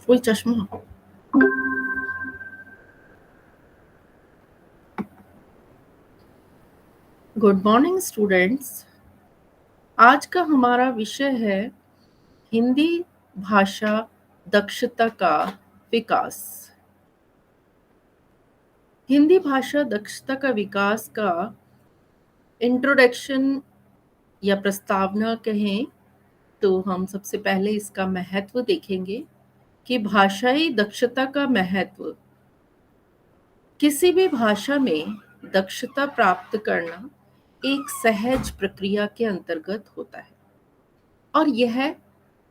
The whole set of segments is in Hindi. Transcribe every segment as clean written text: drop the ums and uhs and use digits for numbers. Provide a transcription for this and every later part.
कोई चश्मा। Good morning students. आज का हमारा विषय है हिंदी भाषा दक्षता का विकास। हिंदी भाषा दक्षता का विकास का इंट्रोडक्शन या प्रस्तावना कहें तो हम सबसे पहले इसका महत्व देखेंगे कि भाषाई दक्षता का महत्व। किसी भी भाषा में दक्षता प्राप्त करना एक सहज प्रक्रिया के अंतर्गत होता है और यह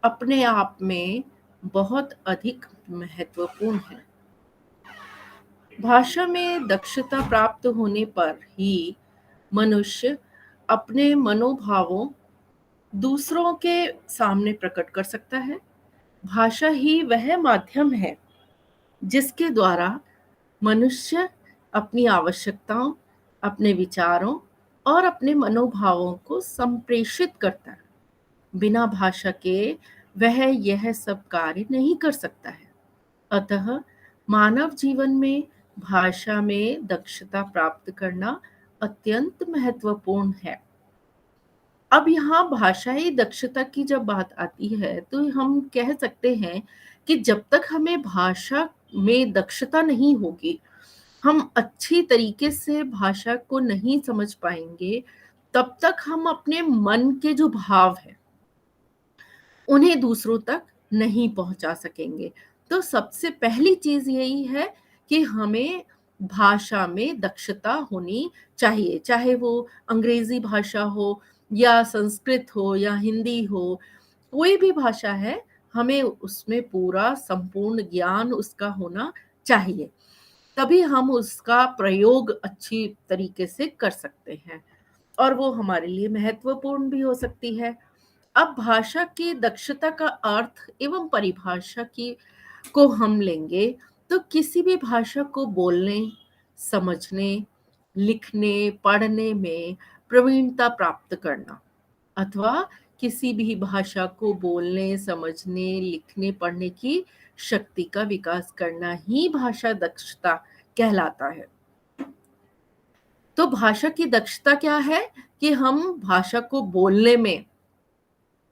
अपने आप में बहुत अधिक महत्वपूर्ण है। भाषा में दक्षता प्राप्त होने पर ही मनुष्य अपने मनोभावों दूसरों के सामने प्रकट कर सकता है। भाषा ही वह माध्यम है जिसके द्वारा मनुष्य अपनी आवश्यकताओं, अपने विचारों और अपने मनोभावों को संप्रेषित करता है। बिना भाषा के वह यह सब कार्य नहीं कर सकता है। अतः मानव जीवन में भाषा में दक्षता प्राप्त करना अत्यंत महत्वपूर्ण है। अब यहाँ भाषाई दक्षता की जब बात आती है तो हम कह सकते हैं कि जब तक हमें भाषा में दक्षता नहीं होगी, हम अच्छी तरीके से भाषा को नहीं समझ पाएंगे, तब तक हम अपने मन के जो भाव हैं उन्हें दूसरों तक नहीं पहुंचा सकेंगे। तो सबसे पहली चीज यही है कि हमें भाषा में दक्षता होनी चाहिए, चाहे वो अंग्रेजी भाषा हो या संस्कृत हो या हिंदी हो, कोई भी भाषा है, हमें उसमें पूरा संपूर्ण ज्ञान उसका होना चाहिए। तभी हम उसका प्रयोग अच्छी तरीके से कर सकते हैं और वो हमारे लिए महत्वपूर्ण भी हो सकती है। अब भाषा की दक्षता का अर्थ एवं परिभाषा की को हम लेंगे तो किसी भी भाषा को बोलने, समझने, लिखने, पढ़ने में प्रवीणता प्राप्त करना अथवा किसी भी भाषा को बोलने, समझने, लिखने, पढ़ने की शक्ति का विकास करना ही भाषा दक्षता कहलाता है। तो भाषा की दक्षता क्या है कि हम भाषा को बोलने में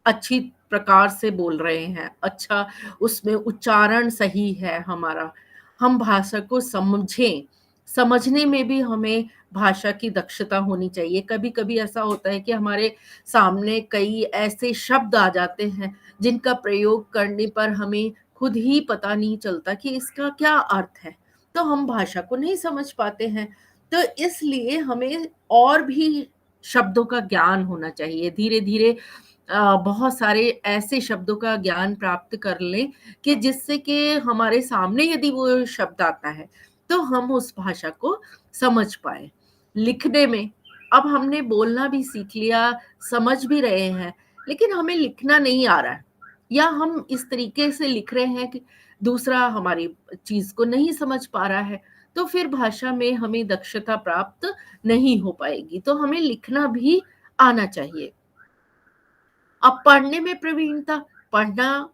अच्छी प्रकार से बोल रहे हैं, अच्छा उसमें उच्चारण सही है हमारा, हम भाषा को समझें, समझने में भी हमें भाषा की दक्षता होनी चाहिए। कभी-कभी ऐसा होता है कि हमारे सामने कई ऐसे शब्द आ जाते हैं जिनका प्रयोग करने पर हमें खुद ही पता नहीं चलता कि इसका क्या अर्थ है, तो हम भाषा को नहीं समझ पाते हैं। तो इसलिए हमें और भी शब्दों का ज्ञान होना चाहिए। धीरे-धीरे बहुत सारे ऐसे शब्दों का ज्ञान प्राप्त कर लें कि जिससे कि हमारे सामने यदि वो शब्द आता है तो हम उस भाषा को समझ पाए। लिखने में अब हमने बोलना भी सीख लिया, समझ भी रहे हैं, लेकिन हमें लिखना नहीं आ रहा है या हम इस तरीके से लिख रहे हैं कि दूसरा हमारी चीज को नहीं समझ पा रहा है, तो फिर भाषा में हमें दक्षता प्राप्त नहीं हो पाएगी। तो हमें लिखना भी आना चाहिए। अब पढ़ने में प्रवीणता, पढ़ना,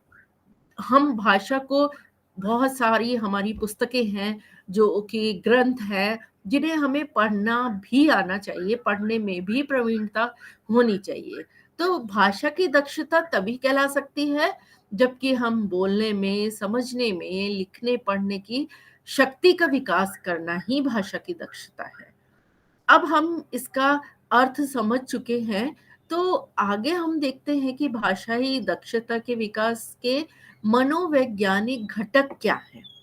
हम भाषा को, बहुत सारी हमारी पुस्तकें हैं जो कि ग्रंथ हैं जिन्हें हमें पढ़ना भी आना चाहिए, पढ़ने में भी प्रवीणता होनी चाहिए। तो भाषा की दक्षता तभी कहला सकती है जबकि हम बोलने में, समझने में, लिखने पढ़ने की शक्ति का विकास करना ही भाषा की दक्षता है। अब हम इसका अर्थ समझ चुके हैं, तो आगे हम देखते हैं कि भाषाई दक्षता के विकास के मनोवैज्ञानिक घटक क्या है।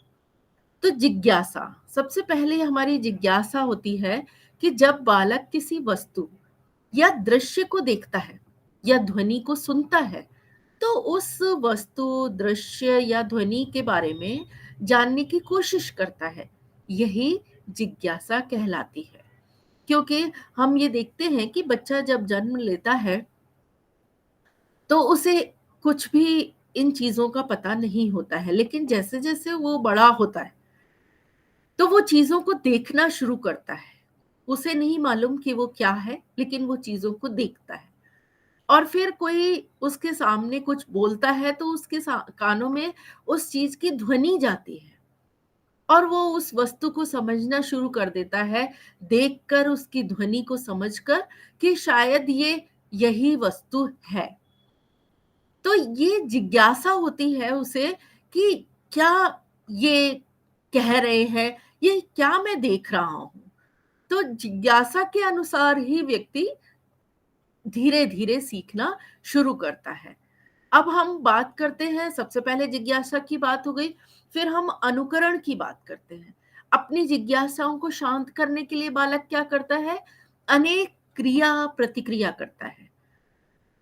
तो जिज्ञासा, सबसे पहले हमारी जिज्ञासा होती है कि जब बालक किसी वस्तु या दृश्य को देखता है या ध्वनि को सुनता है, तो उस वस्तु, दृश्य या ध्वनि के बारे में जानने की कोशिश करता है। यही जिज्ञासा कहलाती है। क्योंकि हम ये देखते हैं कि बच्चा जब जन्म लेता है तो उसे कुछ भी इन चीजों का पता नहीं होता है, लेकिन जैसे जैसे वो बड़ा होता है तो वो चीजों को देखना शुरू करता है। उसे नहीं मालूम कि वो क्या है, लेकिन वो चीजों को देखता है। और फिर कोई उसके सामने कुछ बोलता है तो उसके कानों में उस चीज की ध्वनि जाती है और वो उस वस्तु को समझना शुरू कर देता है, देखकर उसकी ध्वनि को समझकर कि शायद ये यही वस्तु है। तो ये जिज्ञासा होती है उसे कि क्या ये कह रहे हैं, ये क्या मैं देख रहा हूँ। तो जिज्ञासा के अनुसार ही व्यक्ति धीरे धीरे सीखना शुरू करता है। अब हम बात करते हैं, सबसे पहले जिज्ञासा की बात हो गई, फिर हम अनुकरण की बात करते हैं। अपनी जिज्ञासाओं को शांत करने के लिए बालक क्या करता है? अनेक क्रिया प्रतिक्रिया करता है।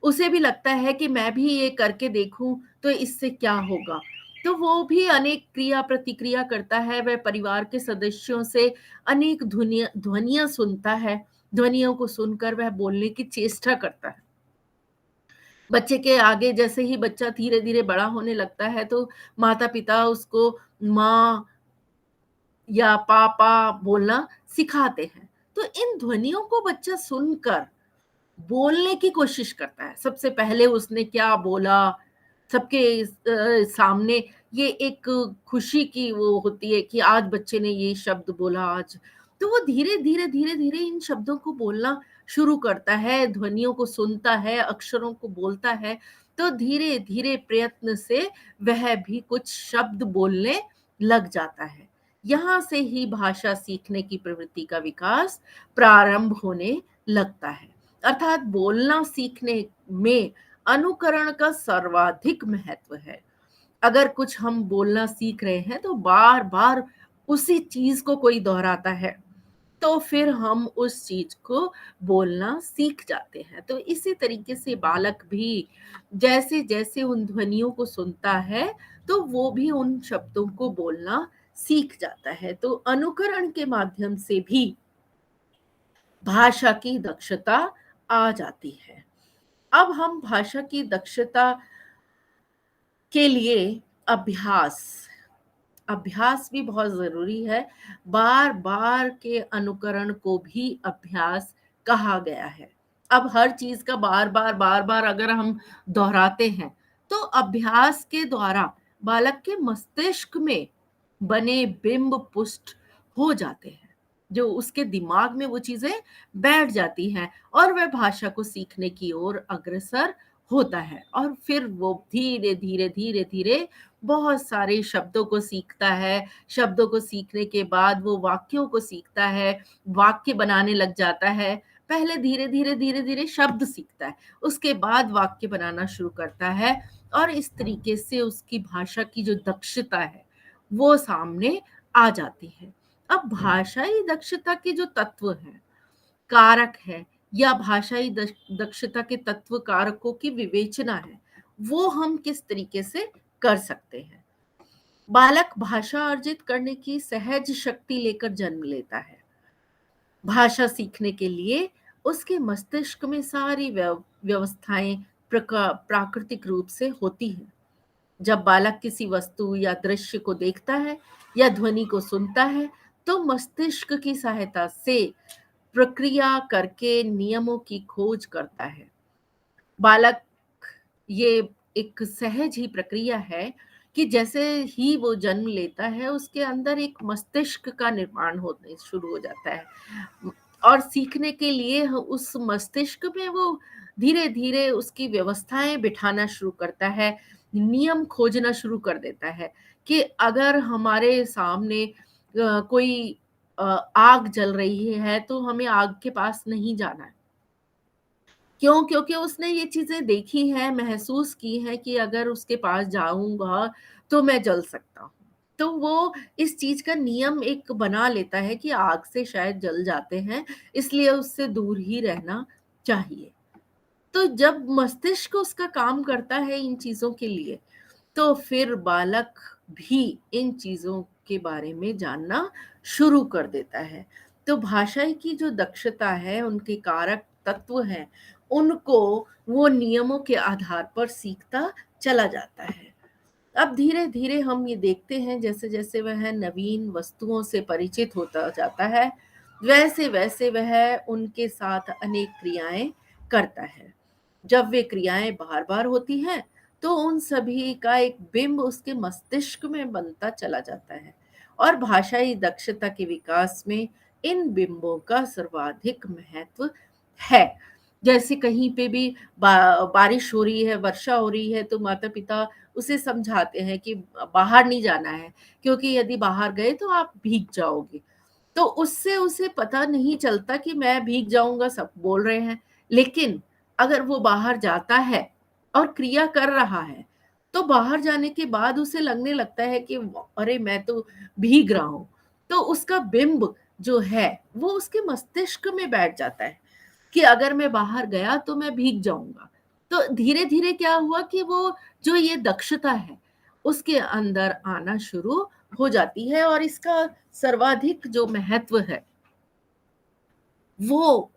उसे भी लगता है कि मैं भी ये करके देखूं तो इससे क्या होगा। तो वो भी अनेक क्रिया प्रतिक्रिया करता है। वह परिवार के सदस्यों से अनेक ध्वनियां सुनता है। ध्वनियों को सुनकर वह बोलने की चेष्टा करता है। बच्चे के आगे जैसे ही बच्चा धीरे धीरे बड़ा होने लगता है तो माता पिता उसको माँ या पापा बोलना सिखाते हैं। तो इन ध्वनियों को बच्चा सुनकर बोलने की कोशिश करता है। सबसे पहले उसने क्या बोला, सबके सामने ये एक खुशी की वो होती है कि आज बच्चे ने ये शब्द बोला आज। तो वो धीरे-धीरे इन शब्दों को बोलना शुरू करता है, ध्वनियों को सुनता है, अक्षरों को बोलता है। तो धीरे-धीरे प्रयत्न से वह भी कुछ शब्द बोलने लग जाता है। यहाँ से ही भाषा सीखने की प्रवृत्ति का विकास प्रारंभ होने लगता है। अर्थात बोलना सीखने में अनुकरण का सर्वाधिक महत्व है। अगर कुछ हम बोलना सीख रहे हैं तो बार बार उसी चीज को कोई दोहराता है तो फिर हम उस चीज को बोलना सीख जाते हैं। तो इसी तरीके से बालक भी जैसे जैसे उन ध्वनियों को सुनता है तो वो भी उन शब्दों को बोलना सीख जाता है। तो अनुकरण के माध्यम से भी भाषा की दक्षता आ जाती है। अब हम भाषा की दक्षता के लिए अभ्यास अभ्यास भी बहुत जरूरी है। बार बार के अनुकरण को भी अभ्यास कहा गया है। अब हर चीज का बार बार अगर हम दोहराते हैं तो अभ्यास के द्वारा बालक के मस्तिष्क में बने बिंब पुष्ट हो जाते हैं, जो उसके दिमाग में वो चीजें बैठ जाती हैं और वह भाषा को सीखने की ओर अग्रसर होता है। और फिर वो धीरे धीरे बहुत सारे शब्दों को सीखता है। शब्दों को सीखने के बाद वो वाक्यों को सीखता है, वाक्य बनाने लग जाता है। पहले धीरे धीरे शब्द सीखता है, उसके बाद वाक्य बनाना शुरू करता है और इस तरीके से उसकी भाषा की जो दक्षता है वो सामने आ जाती है। अब भाषाई दक्षता के जो तत्व हैं, कारक है या भाषाई दक्षता के तत्व कारकों की विवेचना है, वो हम किस तरीके से कर सकते हैं। बालक भाषा अर्जित करने की सहज शक्ति लेकर जन्म लेता है। भाषा सीखने के लिए उसके मस्तिष्क में सारी व्यवस्थाएं प्राकृतिक रूप से होती हैं। जब बालक किसी वस्तु या दृश्य को देखता है या ध्वनि को सुनता है तो मस्तिष्क की सहायता से प्रक्रिया करके नियमों की खोज करता है। बालक ये एक सहज ही प्रक्रिया है कि जैसे ही वो जन्म लेता है उसके अंदर एक मस्तिष्क का निर्माण होने शुरू हो जाता है और सीखने के लिए उस मस्तिष्क में वो धीरे धीरे उसकी व्यवस्थाएं बिठाना शुरू करता है, नियम खोजना शुरू कर देता है कि अगर हमारे सामने कोई आग जल रही है तो हमें आग के पास नहीं जाना है। क्यों? क्योंकि उसने ये चीजें देखी हैं, महसूस की हैं कि अगर उसके पास जाऊंगा तो मैं जल सकता हूँ। तो वो इस चीज का नियम एक बना लेता है कि आग से शायद जल जाते हैं, इसलिए उससे दूर ही रहना चाहिए। तो जब मस्तिष्क उसका काम करता है इन चीजों के लिए तो फिर बालक भी इन चीजों के बारे में जानना शुरू कर देता है। तो भाषा की जो दक्षता है, उनके कारक तत्व हैं, उनको वो नियमों के आधार पर सीखता चला जाता है। अब धीरे धीरे हम ये देखते हैं जैसे जैसे वह नवीन वस्तुओं से परिचित होता जाता है वैसे वैसे वह उनके साथ अनेक क्रियाएं करता है। जब वे क्रियाएं बार-बार होती हैं, तो उन सभी का एक बिंब उसके मस्तिष्क में बनता चला जाता है और भाषाई दक्षता के विकास में इन बिंबों का सर्वाधिक महत्व है। जैसे कहीं पे भी बारिश हो रही है, वर्षा हो रही है, तो माता-पिता उसे समझाते हैं कि बाहर नहीं जाना है, क्योंकि यदि बाहर गए तो आप भीग जाओगे। तो उससे उसे पता नहीं चलता कि मैं भीग जाऊँगा, सब बोल रहे हैं। लेकिन अगर वो बाहर जाता है और क्रिया कर रहा है, तो बाहर जाने के बाद उसे लगने लगता है कि अरे! मैं तो भीग रहा हूँ। तो उसका बिंब जो है, वो उसके मस्तिष्क में बैठ जाता है कि अगर मैं बाहर गया तो मैं भीग जाऊँगा। तो धीरे-धीरे क्या हुआ कि वो जो ये दक्षता है, उसके अंदर आना शुरू हो जाती है और इसका सर्वाधिक जो महत्व है, वो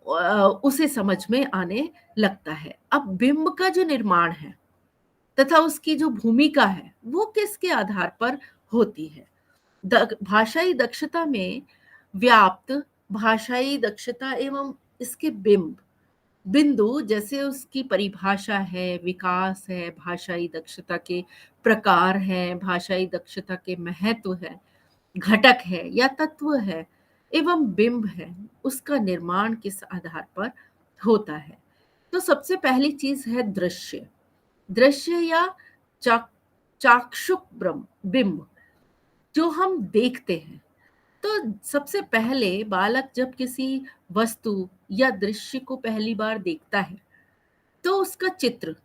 उसे समझ में आने लगता है। अब बिंब का जो निर्माण है तथा उसकी जो भूमिका है, वो किसके आधार पर होती है? भाषाई दक्षता में व्याप्त भाषाई दक्षता एवं इसके बिंब बिंदु जैसे उसकी परिभाषा है, विकास है, भाषाई दक्षता के प्रकार हैं, भाषाई दक्षता के महत्व है, घटक है या तत्व है एवं बिंब है, उसका निर्माण किस आधार पर होता है। तो सबसे पहली चीज है दृश्य। दृश्य या चाक चाक्षुक बिंब जो हम देखते हैं। तो सबसे पहले बालक जब किसी वस्तु या दृश्य को पहली बार देखता है, तो उसका चित्र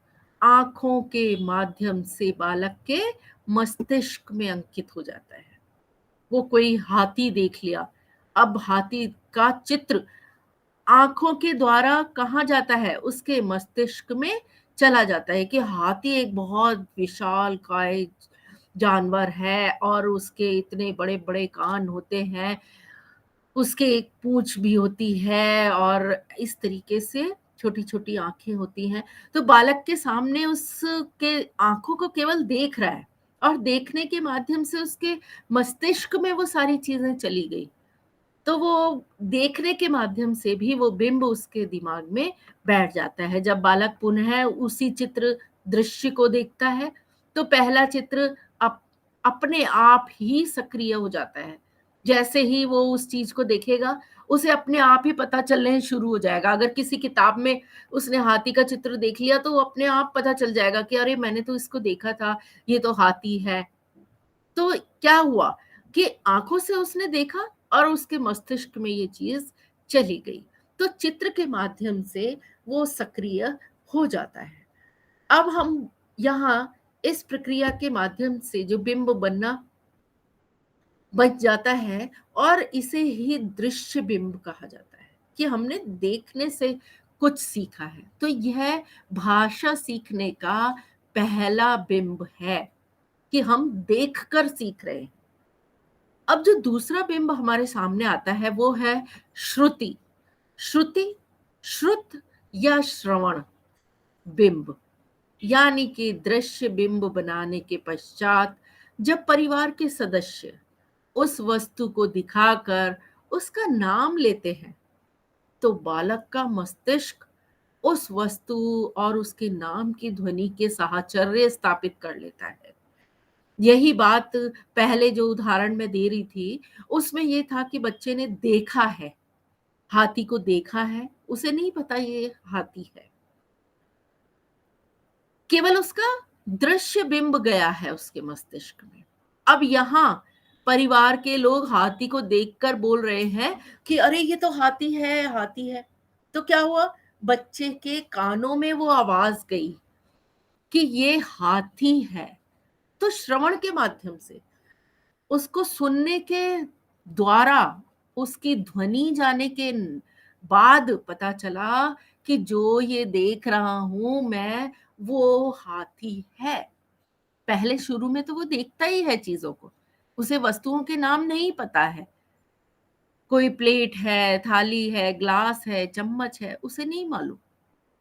आंखों के माध्यम से बालक के मस्तिष्क में अंकित हो जाता है। वो कोई हाथी देख लिया, अब हाथी का चित्र आँखों के द्वारा कहाँ जाता है? उसके मस्तिष्क में चला जाता है कि हाथी एक बहुत विशालकाय जानवर है और उसके इतने बड़े-बड़े कान होते हैं, उसके एक पूँछ भी होती है और इस तरीके से छोटी-छोटी आँखें होती हैं। तो बालक के सामने उसके आँखों को केवल देख रहा है और देखने के माध्यम से उसके मस्तिष्क में वो सारी चीज़ें चली गई। तो वो देखने के माध्यम से भी वो बिंब उसके दिमाग में बैठ जाता है। जब बालक पुनः उसी चित्र दृश्य को देखता है, तो पहला चित्र अपने आप ही सक्रिय हो जाता है। जैसे ही वो उस चीज़ को देखेगा, उसे अपने आप ही पता चलने शुरू हो जाएगा। अगर किसी किताब में उसने हाथी का चित्र देख लिया, तो वो अपने आप पता चल जाएगा कि अरे! मैंने तो इसको देखा था, ये तो हाथी है। तो क्या हुआ कि आँखों से उसने देखा और उसके मस्तिष्क में ये चीज़ चली गई। तो चित्र के माध्यम से वो सक्रिय हो जाता है। अब हम यहाँ इस प्रक्रिया के माध्यम से जो बिंब बनना बच जाता है और इसे ही दृश्य बिंब कहा जाता है कि हमने देखने से कुछ सीखा है। तो यह भाषा सीखने का पहला बिंब है कि हम देखकर सीख रहे हैं। अब जो दूसरा बिंब हमारे सामने आता है वो है श्रुति। श्रुति, श्रुत या श्रवण बिंब, यानी कि दृश्य बिंब बनाने के पश्चात जब परिवार के सदस्य उस वस्तु को दिखाकर उसका नाम लेते हैं, तो बालक का मस्तिष्क उस वस्तु और उसके नाम की ध्वनि के साहचर्य स्थापित कर लेता है। यही बात पहले जो उदाहरण मैं दे रही थी, उसमें ये था कि बच्चे ने देखा है, हाथी को देखा है, उसे नहीं पता ये हाथी है। केवल उसका दृश्य बिंब गया है उसके मस्तिष्क में। अब यहाँ परिवार के लोग हाथी को देखकर बोल रहे हैं कि अरे ये तो हाथी है, हाथी है। तो क्या हुआ? बच्चे के कानों में वो आवाज़ गई कि ये हाथी है। तो श्रवण के माध्यम से उसको सुनने के द्वारा उसकी ध्वनि जाने के बाद पता चला कि जो ये देख रहा हूँ मैं वो हाथी है। पहले शुरू में तो वो देखता ही है चीज़ों को, उसे वस्तुओं के नाम नहीं पता है। कोई प्लेट है, थाली है, ग्लास है, चम्मच है, उसे नहीं मालूम।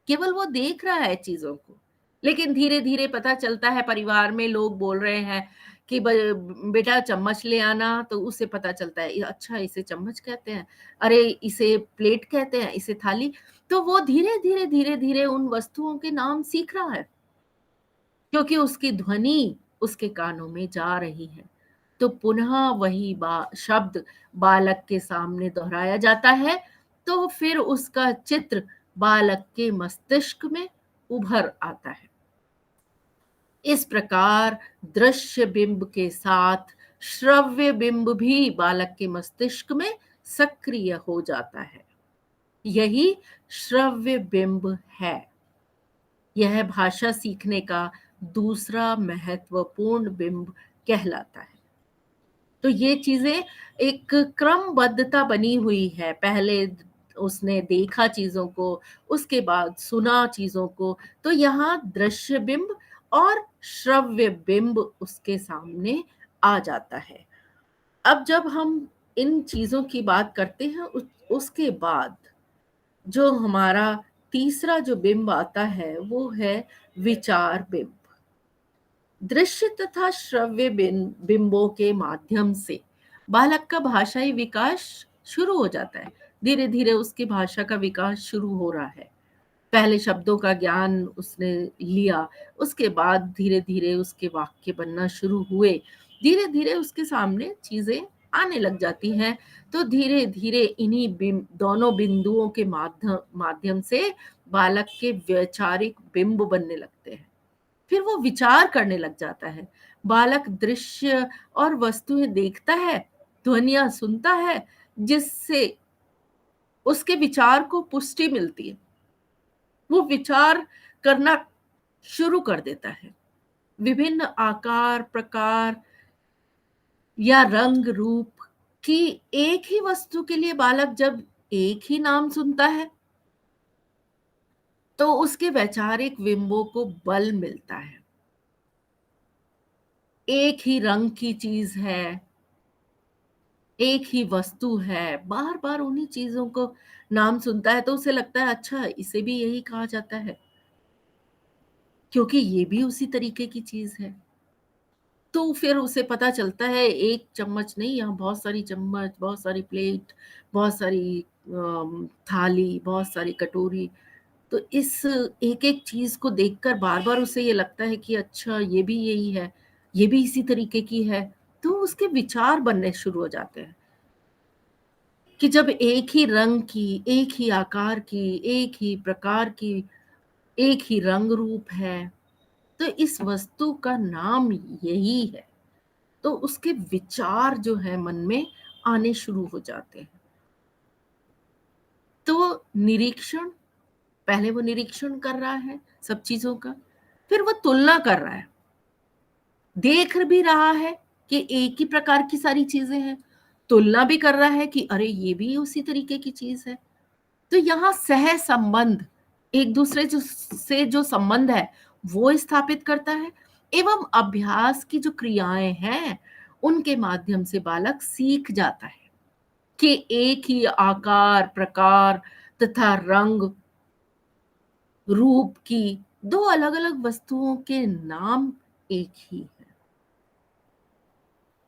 केवल वो देख रहा है चीज़ों को। लेकिन धीरे-धीरे पता चलता है परिवार में लोग बोल रहे हैं कि बेटा चम्मच ले आना, तो उसे पता चलता है, अच्छा इसे चम्मच कहते हैं, अरे इसे प्लेट कहते हैं, इसे थाली। तो वो धीरे-धीरे, धीरे-धीरे उन वस्तुओं के नाम सीख रहा है, क्योंकि उसकी ध्वनि उसके कानों में जा रही है। तो पुनः वही शब्द बालक के सामने दोहराया जाता है, तो फिर उसका चित्र बालक के मस्तिष्क में उभर आता है। इस प्रकार दृश्य बिंब के साथ श्रव्य बिंब भी बालक के मस्तिष्क में सक्रिय हो जाता है। यही श्रव्य बिंब है। यह भाषा सीखने का दूसरा महत्वपूर्ण बिंब कहलाता है। तो ये चीजें एक क्रमबद्धता बनी हुई है। पहले उसने देखा चीजों को, उसके बाद सुना चीजों को, तो यहाँ दृश्य बिंब और श्रव्य बिंब उसके सामने आ जाता है। अब जब हम इन चीजों की बात करते हैं, उसके बाद जो हमारा तीसरा जो बिंब आता है वो है विचार बिंब। दृश्य तथा श्रव्य बिंबों के माध्यम से बालक का भाषाई विकास शुरू हो जाता है। धीरे धीरे उसकी भाषा का विकास शुरू हो रहा है। पहले शब्दों का ज्ञान उसने लिया, उसके बाद धीरे धीरे उसके वाक्य बनना शुरू हुए, धीरे धीरे उसके सामने चीजें आने लग जाती हैं। तो धीरे धीरे इन्हीं दोनों बिंदुओं के माध्यम से बालक के वैचारिक बिंब बनने लगते हैं। फिर वो विचार करने लग जाता है। बालक दृश्य और वस्तुएं देखता है, ध्वनियां सुनता है, जिससे उसके विचार को पुष्टि मिलती है। वो विचार करना शुरू कर देता है। विभिन्न आकार, प्रकार या रंग रूप की एक ही वस्तु के लिए बालक जब एक ही नाम सुनता है, तो उसके वैचारिक बिंबों को बल मिलता है। एक ही रंग की चीज है, एक ही वस्तु है, बार बार उन्हीं चीजों को नाम सुनता है, तो उसे लगता है अच्छा इसे भी यही कहा जाता है, क्योंकि ये भी उसी तरीके की चीज है। तो फिर उसे पता चलता है एक चम्मच नहीं, यहाँ बहुत सारी चम्मच, बहुत सारी प्लेट, बहुत सारी थाली, बहुत सारी कटोरी। तो इस एक एक चीज को देखकर बार बार उसे ये लगता है कि अच्छा ये भी यही है, ये भी इसी तरीके की है। तो उसके विचार बनने शुरू हो जाते हैं कि जब एक ही रंग की, एक ही आकार की, एक ही प्रकार की, एक ही रंग रूप है, तो इस वस्तु का नाम यही है। तो उसके विचार जो है मन में आने शुरू हो जाते हैं। तो निरीक्षण, पहले वो निरीक्षण कर रहा है सब चीजों का, फिर वो तुलना कर रहा है, देख भी रहा है कि एक ही प्रकार की सारी चीजें हैं, तुलना भी कर रहा है कि अरे ये भी उसी तरीके की चीज है। तो यहाँ सह संबंध, एक दूसरे से जो संबंध है वो स्थापित करता है, एवं अभ्यास की जो क्रियाएं हैं उनके माध्यम से बालक सीख जाता है कि एक ही आकार, प्रकार तथा रंग रूप की दो अलग अलग वस्तुओं के नाम एक ही है।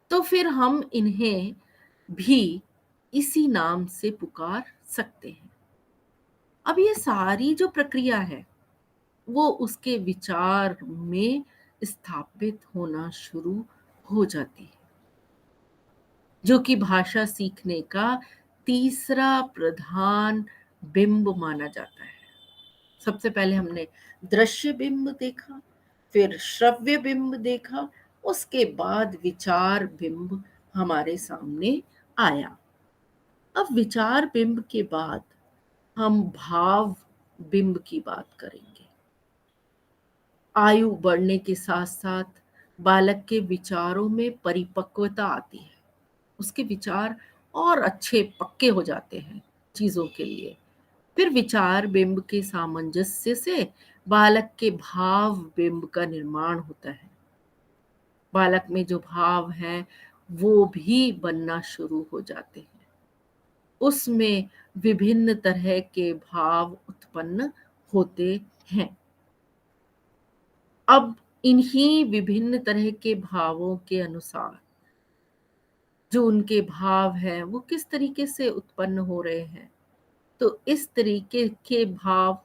तो फिर हम इन्हें भी इसी नाम से पुकार सकते हैं। अब ये सारी जो प्रक्रिया है वो उसके विचार में स्थापित होना शुरू हो जाती है, जो कि भाषा सीखने का तीसरा प्रधान बिंब माना जाता है। सबसे पहले हमने दृश्य बिंब देखा, फिर श्रव्य बिंब देखा, उसके बाद विचार बिंब हमारे सामने आया। अब विचार बिंब के बाद हम भाव बिंब की बात करेंगे। आयु बढ़ने के साथ साथ बालक के विचारों में परिपक्वता आती है, उसके विचार और अच्छे पक्के हो जाते हैं चीजों के लिए। फिर विचार बिंब के सामंजस्य से बालक के भाव बिंब का निर्माण होता है। बालक में जो भाव है वो भी बनना शुरू हो जाते हैं, उसमें विभिन्न तरह के भाव उत्पन्न होते हैं। अब इन्हीं विभिन्न तरह के भावों के अनुसार जो उनके भाव हैं वो किस तरीके से उत्पन्न हो रहे हैं। तो इस तरीके के भाव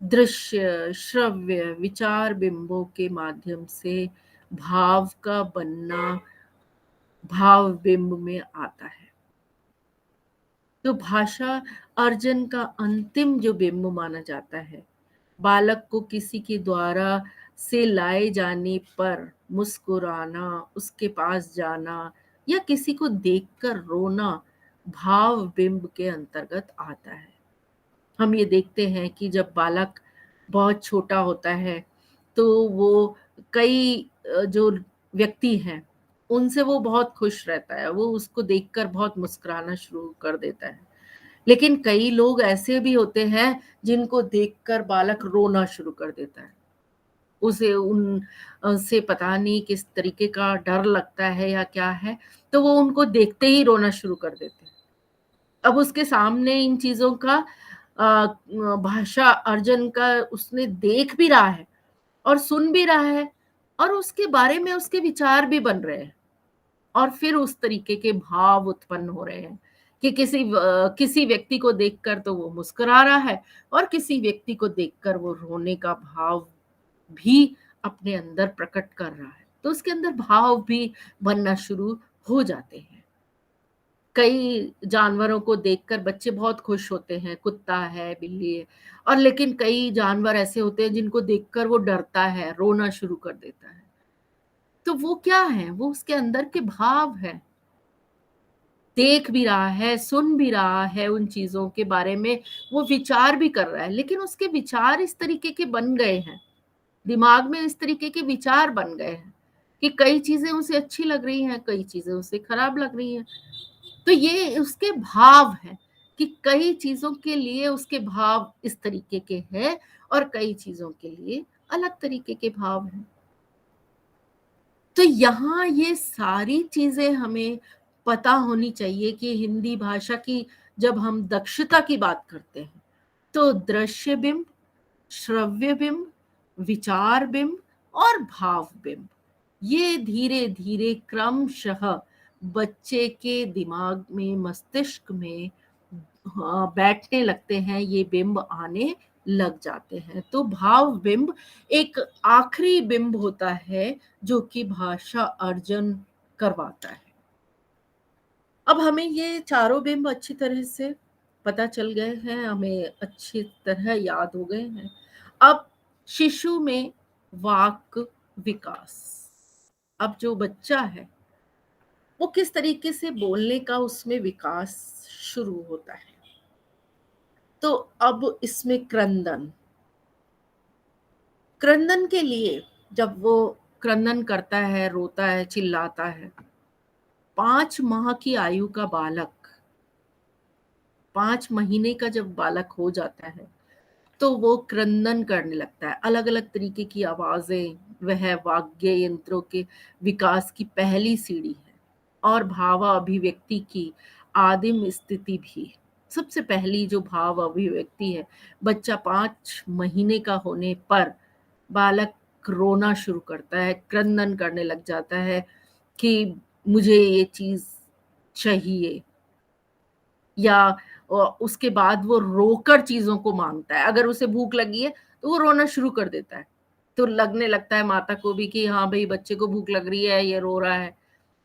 दृश्य, श्रव्य, विचार बिंबों के माध्यम से भाव का बनना भाव बिंब में आता है। तो भाषा अर्जन का अंतिम जो बिंब माना जाता है। बालक को किसी के द्वारा से लाए जाने पर मुस्कुराना, उसके पास जाना या किसी को देखकर रोना भाव बिंब के अंतर्गत आता है। हम ये देखते हैं कि जब बालक बहुत छोटा होता है तो वो कई जो व्यक्ति हैं उनसे वो बहुत खुश रहता है, वो उसको देखकर बहुत मुस्कुराना शुरू कर देता है। लेकिन कई लोग ऐसे भी होते हैं जिनको देखकर बालक रोना शुरू कर देता है। उसे उन से पता नहीं किस तरीके का डर लगता है या क्या है, तो वो उनको देखते ही रोना शुरू कर देते हैं। अब उसके सामने इन चीज़ों का भाषा अर्जन का उसने देख भी रहा है और सुन भी रहा है और उसके बारे में उसके विचार भी बन रहे हैं और फिर उस तरीके के भाव उत्पन्न हो रहे हैं कि किसी व्यक्ति को देखकर तो वो मुस्कुरा रहा है और किसी व्यक्ति को देखकर वो रोने का भाव भी अपने अंदर प्रकट कर रहा है। तो उसके अंदर भाव भी बनना शुरू हो जाते हैं। कई जानवरों को देखकर बच्चे बहुत खुश होते हैं, कुत्ता है, बिल्ली है, और लेकिन कई जानवर ऐसे होते हैं जिनको देखकर वो डरता है, रोना शुरू कर देता है। तो वो क्या है? वो उसके अंदर के भाव हैं। देख भी रहा है, सुन भी रहा है उन चीज़ों के बारे में, वो विचार भी कर रहा है, लेकिन उसके विचार इस तरीके के बन गए हैं, दिमाग में इस तरीके के विचार बन गए हैं कि कई चीज़ें उसे अच्छी लग रही हैं, कई चीज़ें उसे खराब लग रही हैं। तो ये उसके भाव हैं कि कई चीज़ों के लिए उसके भाव इस तरीके के हैं और कई चीज़ों के लिए अलग तरीके के भाव हैं। तो यहाँ ये सारी चीज़ें हमें पता होनी चाहिए कि हिंदी भाषा की जब हम दक्षता की बात करते हैं, तो दृश्य बिंब, श्रव्य बिंब, विचार बिंब और भाव बिंब, ये धीरे-धीरे क्रमशः बच्चे के दिमाग में, मस्तिष्क में बैठने लगते हैं, ये बिंब आने लग जाते हैं। तो भाव बिंब एक आखिरी बिंब होता है जो कि भाषा अर्जन करवाता है। अब हमें ये चारों बिंब अच्छी तरह से पता चल गए हैं, हमें अच्छी तरह याद हो गए हैं। अब शिशु में वाक विकास, अब जो बच्चा है वो किस तरीके से बोलने का उसमें विकास शुरू होता है। तो अब इसमें क्रंदन, क्रंदन के लिए जब वो क्रंदन करता है, रोता है, चिल्लाता है, 5 माह की आयु का बालक, 5 महीने का जब बालक हो जाता है तो वो क्रंदन करने लगता है। अलग अलग तरीके की आवाजें, वह वाग्य यंत्रों के विकास की पहली सीढ़ी है और भाव अभिव्यक्ति की आदिम स्थिति भी। सबसे पहली जो भाव अभिव्यक्ति है, बच्चा 5 महीने का होने पर बालक रोना शुरू करता है, क्रंदन करने लग जाता है कि मुझे ये चीज चाहिए, या उसके बाद वो रोकर चीज़ों को माँगता है। अगर उसे भूख लगी है, तो वो रोना शुरू कर देता है। तो लगने लगता है माता को भी कि हाँ भई, बच्चे को भूख लग रही है, ये रो रहा है।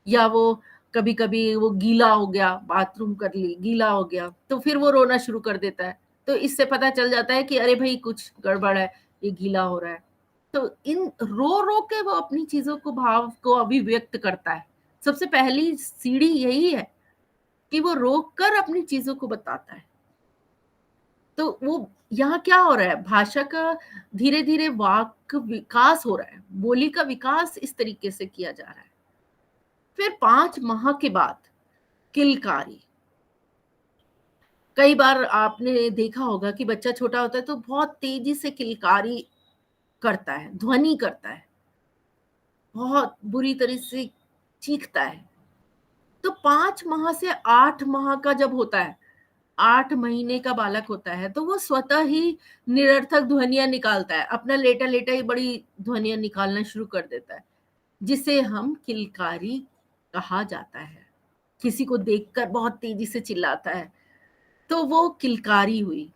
या वो कभी-कभी वो गीला हो गया, बाथरूम कर ली, गीला हो गया, तो फिर वो रोना शुरू कर देता है। तो इससे पता चल जाता है कि अरे भई, कुछ गड़बड़ है, ये गीला हो रहा है। तो इन रो-रो के वो अपनी चीज़ों को, भाव को अभिव्यक्त करता है। सबसे पहली सीढ़ी यही है कि वो रोक कर अपनी चीज़ों को बताता है। तो वो यहाँ क्या हो रहा है, भाषा का धीरे-धीरे वाक विकास हो रहा है, बोली का विकास इस तरीके से किया जा रहा है। फिर 5 माह के बाद किलकारी। कई बार आपने देखा होगा कि बच्चा छोटा होता है तो बहुत तेज़ी से किलकारी करता है, ध्वनि करता है, बहुत बुरी तरह से चीखता है। तो 5 माह से 8 माह का जब होता है, 8 महीने का बालक होता है, तो वो स्वतः ही निरर्थक ध्वनियाँ निकालता है। अपना लेटा-लेटा ही बड़ी ध्वनियाँ निकालना शुरू कर देता है, जिसे हम किलकारी कहा जाता है। किसी को देखकर बहुत तेज़ी से चिल्लाता है, तो वो किलकारी हुई।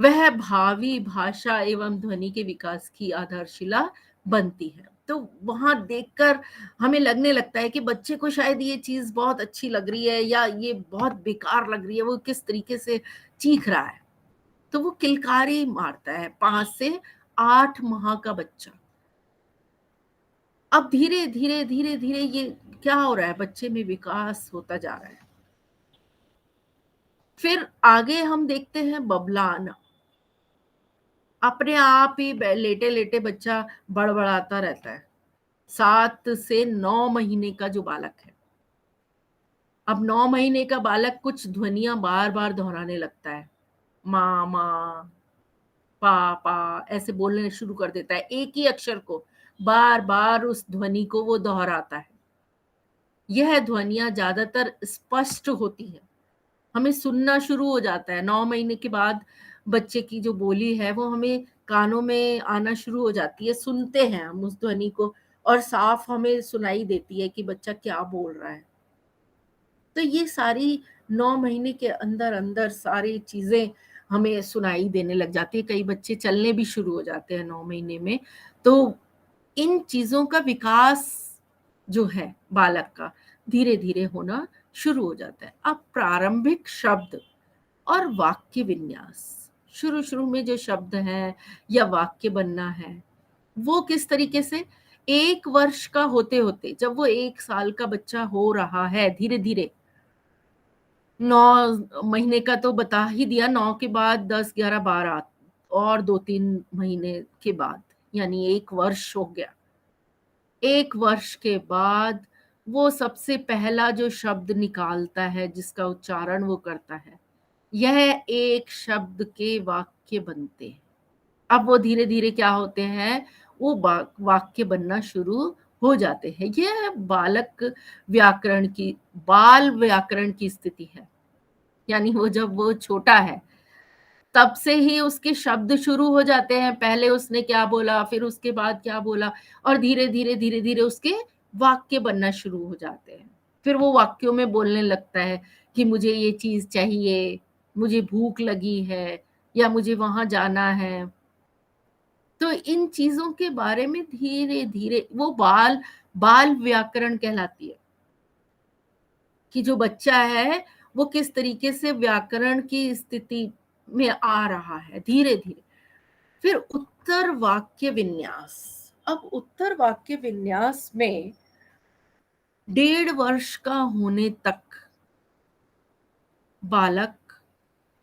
वह भावी भाषा एवं ध्वनि के विकास की आधारशिला बनती है। तो वहाँ देखकर हमें लगने लगता है कि बच्चे को शायद ये चीज़ बहुत अच्छी लग रही है या ये बहुत बेकार लग रही है, वो किस तरीके से चीख रहा है। तो वो किलकारी मारता है 5 से 8 माह का बच्चा। अब धीरे-धीरे, धीरे-धीरे ये क्या हो रहा है, बच्चे में विकास होता जा रहा है। फिर आगे हम देखते हैं बबलाना। अपने आप ही लेटे-लेटे बच्चा बड़बड़ाता रहता है। 7 से 9 महीने का जो बालक है। अब 9 महीने का बालक कुछ ध्वनियाँ बार-बार दोहराने लगता है। माँ, माँ, पा, पा ऐसे बोलने शुरू कर देता है। एक ही अक्षर को बार-बार उस ध्वनि को वो दोहराता है। यह ध्वनियाँ ज़्यादातर स्पष्ट होती हैं। हमें सुनना शुरू हो जाता है। 9 महीने के बाद बच्चे की जो बोली है वो हमें कानों में आना शुरू हो जाती है, सुनते हैं हम उस ध्वनि को और साफ हमें सुनाई देती है कि बच्चा क्या बोल रहा है। तो ये सारी 9 महीने के अंदर-अंदर सारी चीज़ें हमें सुनाई देने लग जाती है। कई बच्चे चलने भी शुरू हो जाते हैं 9 महीने में। तो इन चीज़ों का विकास जो है बालक का, धीरे-धीरे होना शुरू हो जाता है। अब प्रारंभिक शब्द और वाक्य विन्यास, शुरू-शुरू में जो शब्द हैं या वाक्य बनना है, वो किस तरीके से 1 वर्ष का होते-होते जब वो 1 साल का बच्चा हो रहा है धीरे-धीरे, 9 महीने का तो बता ही दिया, 9 के बाद 10, 11, 12 और 2-3 महीने के बाद, यानी 1 वर्ष हो गया। 1 वर्ष के बाद वो सबसे पहला जो शब्द निकालता है, जिसका उच्चारण वो करता है, यह एक शब्द के वाक्य बनते हैं। अब वो धीरे-धीरे क्या होते हैं, वो वाक्य बनना शुरू हो जाते हैं। यह बाल व्याकरण की स्थिति है। यानी वो जब वो छोटा है, तब से ही उसके शब्द शुरू हो जाते हैं। पहले उसने क्या बोला, फिर उसके बाद क्या बोला और धीरे-धीरे, धीरे-धीरे उसके वाक्य बनना शुरू हो जाते हैं। फिर वो वाक्यों में बोलने लगता है कि मुझे ये चीज़ चाहिए, मुझे भूख लगी है या मुझे वहाँ जाना है। तो इन चीज़ों के बारे में धीरे-धीरे वो बाल बाल व्याकरण कहलाती है, कि जो बच्चा है, वो किस तरीके से व्याकरण की स्थिति में आ रहा है, धीरे-धीरे। फिर उत्तर वाक्य विन्यास। अब उत्तर वाक्य विन्यास में 1.5 वर्ष का होने तक बालक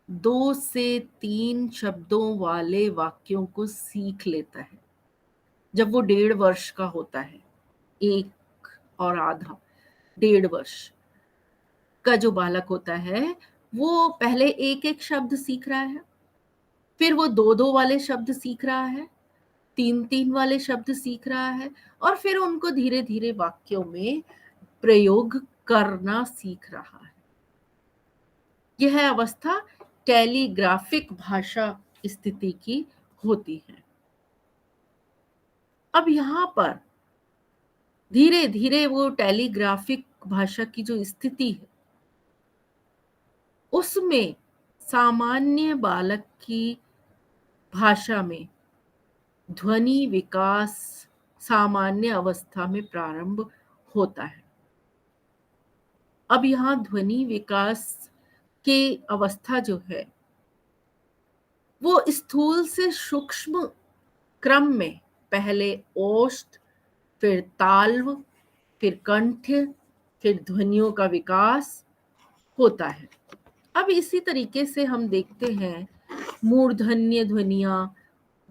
2 से 3 शब्दों वाले वाक्यों को सीख लेता है। जब वो 1.5 वर्ष का होता है, 1 और आधा, 1.5 वर्ष का जो बालक होता है, वो पहले एक-एक शब्द सीख रहा है, फिर वो 2-2 वाले शब्द सीख रहा है, 3-3 वाले शब्द सीख रहा है और फिर उनको धीरे-धीरे वाक्यों में प्रयोग करना सीख रहा है। यह अवस्था टेलीग्राफिक भाषा स्थिति की होती है। अब यहाँ पर धीरे-धीरे वो टेलीग्राफिक भाषा की जो स्थिति है, उसमें सामान्य बालक की भाषा में ध्वनि विकास सामान्य अवस्था में प्रारंभ होता है। अब यहाँ ध्वनि विकास की अवस्था जो है, वो स्थूल से सूक्ष्म क्रम में पहले ओष्ठ, फिर ताल्व, फिर कंठ, फिर ध्वनियों का विकास होता है। अब इसी तरीके से हम देखते हैं मूर्धन्य ध्वनियाँ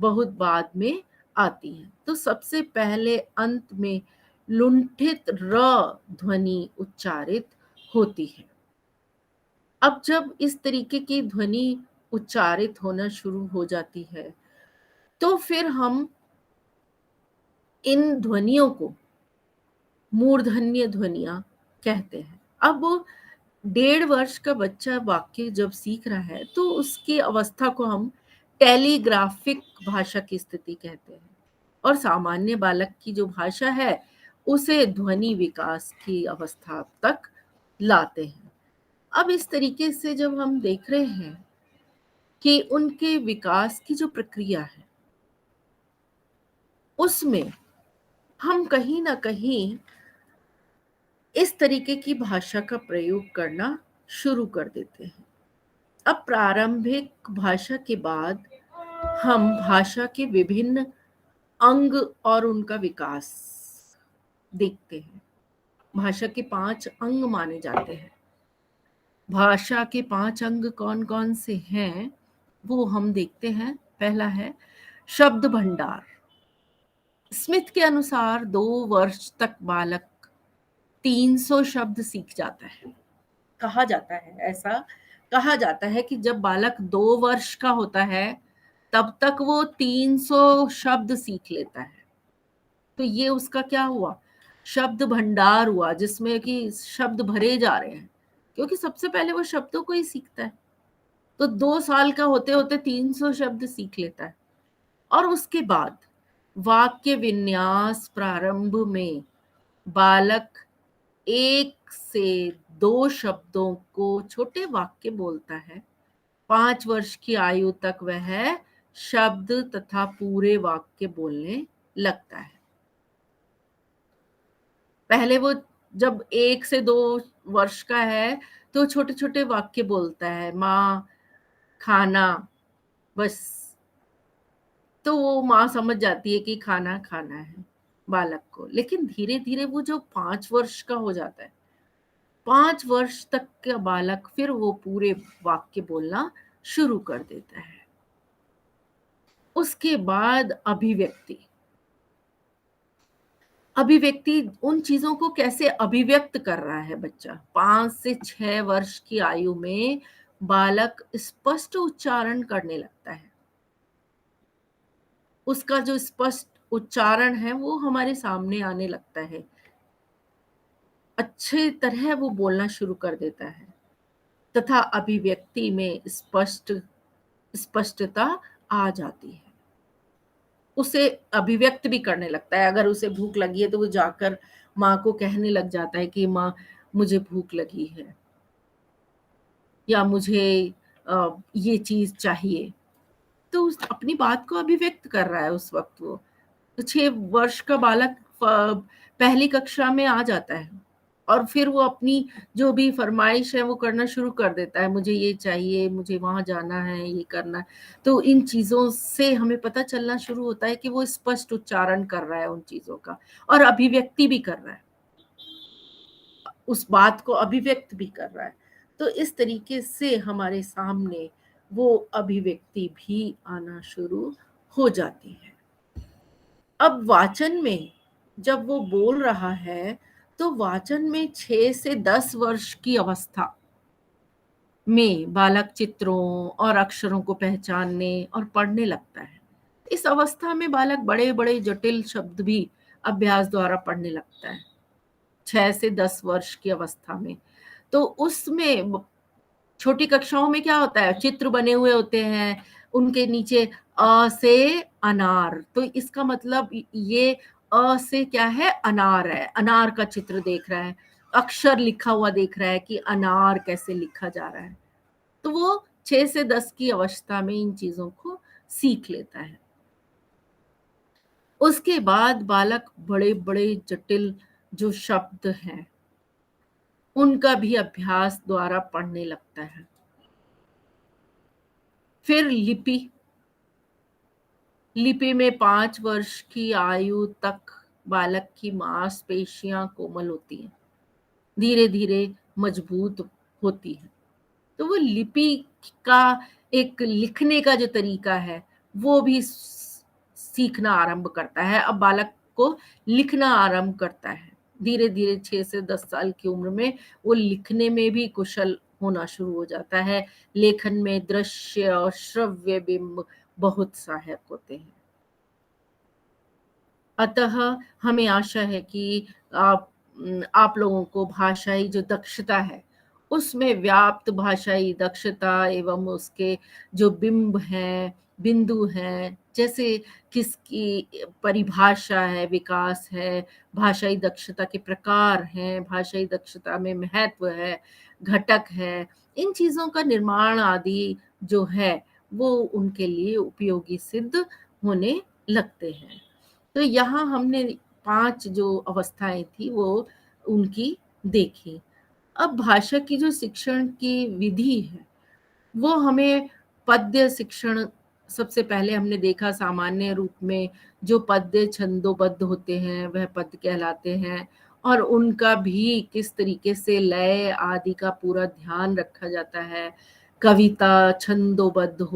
बहुत बाद में आती हैं। तो सबसे पहले अंत में लुंठित र ध्वनि उच्चारित होती है। अब जब इस तरीके की ध्वनि उच्चारित होना शुरू हो जाती है, तो फिर हम इन ध्वनियों को मूर्धन्य ध्वनियाँ कहते हैं। अब 1.5 वर्ष का बच्चा वाक्य जब सीख रहा है तो उसकी अवस्था को हम टेलीग्राफिक भाषा की स्थिति कहते हैं, और सामान्य बालक की जो भाषा है उसे ध्वनि विकास की अवस्था तक लाते हैं। अब इस तरीके से जब हम देख रहे हैं कि उनके विकास की जो प्रक्रिया है उसमें हम कहीं ना कहीं इस तरीके की भाषा का प्रयोग करना शुरू कर देते हैं। अब प्रारंभिक भाषा के बाद हम भाषा के विभिन्न अंग और उनका विकास देखते हैं। भाषा के 5 अंग माने जाते हैं। भाषा के 5 अंग कौन कौन से हैं वो हम देखते हैं। पहला है शब्द भंडार। स्मिथ के अनुसार 2 वर्ष तक बालक 300 शब्द सीख जाता है। कहा जाता है, ऐसा कहा जाता है कि जब बालक 2 वर्ष का होता है तब तक वो 300 शब्द सीख लेता है। तो ये उसका क्या हुआ, शब्द भंडार हुआ, जिसमें कि शब्द भरे जा रहे हैं, क्योंकि सबसे पहले वो शब्दों को ही सीखता है। तो 2 साल का होते होते 300 शब्द सीख लेता है। और उसके बाद वाक्य विन्यास प्रारंभ में बालक 1 से 2 शब्दों को छोटे वाक्य बोलता है। 5 वर्ष की आयु तक वह शब्द तथा पूरे वाक्य बोलने लगता है। पहले वो जब 1 से 2 वर्ष का है तो छोटे छोटे वाक्य बोलता है, माँ, खाना, बस। तो वो माँ समझ जाती है कि खाना खाना है बालक को। लेकिन धीरे धीरे वो जो 5 वर्ष का हो जाता है, 5 वर्ष तक का बालक फिर वो पूरे वाक्य बोलना शुरू कर देता है। उसके बाद अभिव्यक्ति। अभिव्यक्ति उन चीजों को कैसे अभिव्यक्त कर रहा है बच्चा। 5 से 6 वर्ष की आयु में बालक स्पष्ट उच्चारण करने लगता है। उसका जो स्पष्ट उच्चारण है वो हमारे सामने आने लगता है, अच्छे तरह वो बोलना शुरू कर देता है, तथा अभिव्यक्ति में स्पष्टता आ जाती है। उसे अभिव्यक्त भी करने लगता है। अगर उसे भूख लगी है तो वो जाकर माँ को कहने लग जाता है कि माँ, मुझे भूख लगी है, या मुझे ये चीज चाहिए। तो अपनी बात को अभिव्यक्त कर रहा है उस वक्त वो। तो 6 वर्ष का बालक पहली कक्षा में आ जाता है और फिर वो अपनी जो भी फरमाइश है वो करना शुरू कर देता है, मुझे ये चाहिए, मुझे वहां जाना है, ये करना है। तो इन चीजों से हमें पता चलना शुरू होता है कि वो स्पष्ट उच्चारण कर रहा है उन चीजों का, और अभिव्यक्ति भी कर रहा है, उस बात को अभिव्यक्त भी कर रहा है। तो इस तरीके से हमारे सामने वो अभिव्यक्ति भी आना शुरू हो जाती है। अब वाचन में जब वो बोल रहा है तो वाचन में 6 से 10 वर्ष की अवस्था में बालक चित्रों और अक्षरों को पहचानने और पढ़ने लगता है। इस अवस्था में बालक बड़े बड़े जटिल शब्द भी अभ्यास द्वारा पढ़ने लगता है। 6 से 10 वर्ष की अवस्था में तो उसमें छोटी कक्षाओं में क्या होता है, चित्र बने हुए होते हैं, उनके नीचे अ से अनार। तो इसका मतलब ये अ से क्या है, अनार है, अनार का चित्र देख रहा है, अक्षर लिखा हुआ देख रहा है कि अनार कैसे लिखा जा रहा है। तो वो 6 से 10 की अवस्था में इन चीजों को सीख लेता है। उसके बाद बालक बड़े बड़े जटिल जो शब्द हैं उनका भी अभ्यास द्वारा पढ़ने लगता है। फिर लिपि। लिपि में 5 वर्ष की आयु तक बालक की मांसपेशियां कोमल होती हैं, धीरे धीरे मजबूत होती हैं। तो वो लिपि का एक लिखने का जो तरीका है वो भी सीखना आरंभ करता है। अब बालक को लिखना आरंभ करता है धीरे धीरे। 6 से 10 साल की उम्र में वो लिखने में भी कुशल होना शुरू हो जाता है। लेखन में दृश्य और श्रव्य बिंब बहुत सहायक होते हैं। अतः हमें आशा है कि आप लोगों को भाषाई जो दक्षता है उसमें व्याप्त भाषाई दक्षता एवं उसके जो बिंब हैं, बिंदु हैं, जैसे किसकी परिभाषा है, विकास है, भाषाई दक्षता के प्रकार हैं, भाषाई दक्षता में महत्व है, घटक है, इन चीज़ों का निर्माण आदि जो है, वो उनके लिए उपयोगी सिद्ध होने लगते हैं। तो यहाँ हमने 5 जो अवस्थाएँ थी वो उनकी देखी। अब भाषा की जो शिक्षण की विधि है, वो हमें पद्य शिक्षण सबसे पहले हमने देखा सामान्य रूप में जो पद्य छंदोबद्ध होते हैं, वह पद्य कहलाते हैं और उनका भी किस तरीके से लय आदि का पूरा ध्यान रखा जाता है। कविता छंदोबद्ध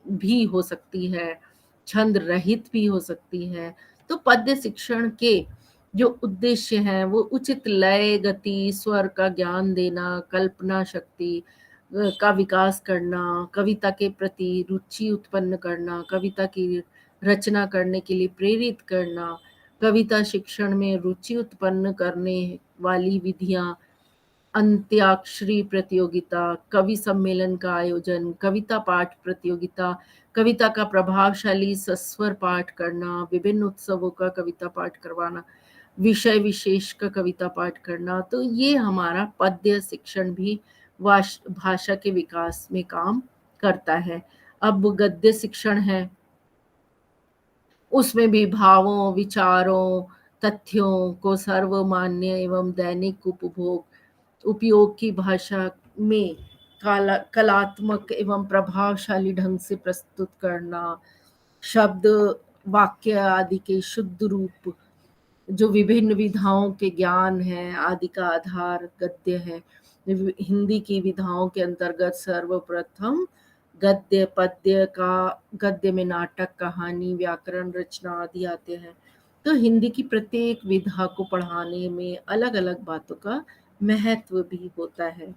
भी हो सकती है, छंद रहित भी हो सकती है। तो पद्य शिक्षण के जो उद्देश्य हैं वो उचित लय, गति, स्वर का ज्ञान देना, कल्पना शक्ति का विकास करना, कविता के प्रति रुचि उत्पन्न करना, कविता की रचना करने के लिए प्रेरित करना, कविता शिक्षण में रुचि उत्पन्न करने वाली विधियाँ, अंत्याक्षरी प्रतियोगिता, कवि सम्मेलन का आयोजन, कविता पाठ प्रतियोगिता, कविता का प्रभावशाली सस्वर पाठ करना, विभिन्न उत्सवों का कविता पाठ करवाना, विषय विशेष का कविता पाठ करना। तो ये हमारा पद्य शिक्षण भी भाषा के विकास में काम करता है। अब गद्य शिक्षण है, उसमें भी भावों, विचारों, तथ्यों को सर्वमान्य एवं दैनिक उपयोग की भाषा में कलात्मक एवं प्रभावशाली ढंग से प्रस्तुत करना, शब्द, वाक्य आदि के शुद्ध रूप, जो विभिन्न विधाओं के ज्ञान है आदि का आधार गद्य है। हिंदी की विधाओं के अंतर्गत सर्वप्रथम गद्य, पद्य का गद्य में नाटक, कहानी, व्याकरण, रचना आदि आते हैं। तो हिंदी की प्रत्येक विधा को पढ़ाने में अलग अलग बातों का महत्व भी होता है।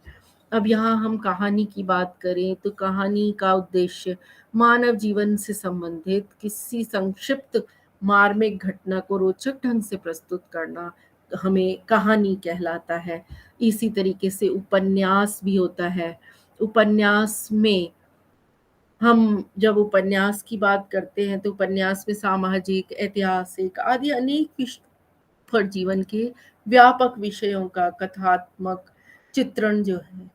अब यहाँ हम कहानी की बात करें तो कहानी का उद्देश्य मानव जीवन से संबंधित किसी संक्षिप्त मार्मिक घटना को रोचक ढंग से प्रस्तुत करना हमें कहानी कहलाता है। इसी तरीके से उपन्यास भी होता है। उपन्यास में हम जब उपन्यास की बात करते हैं तो उपन्यास में सामाजिक, ऐतिहासिक आदि अनेक पर जीवन के व्यापक विषयों का कथात्मक चित्रण जो है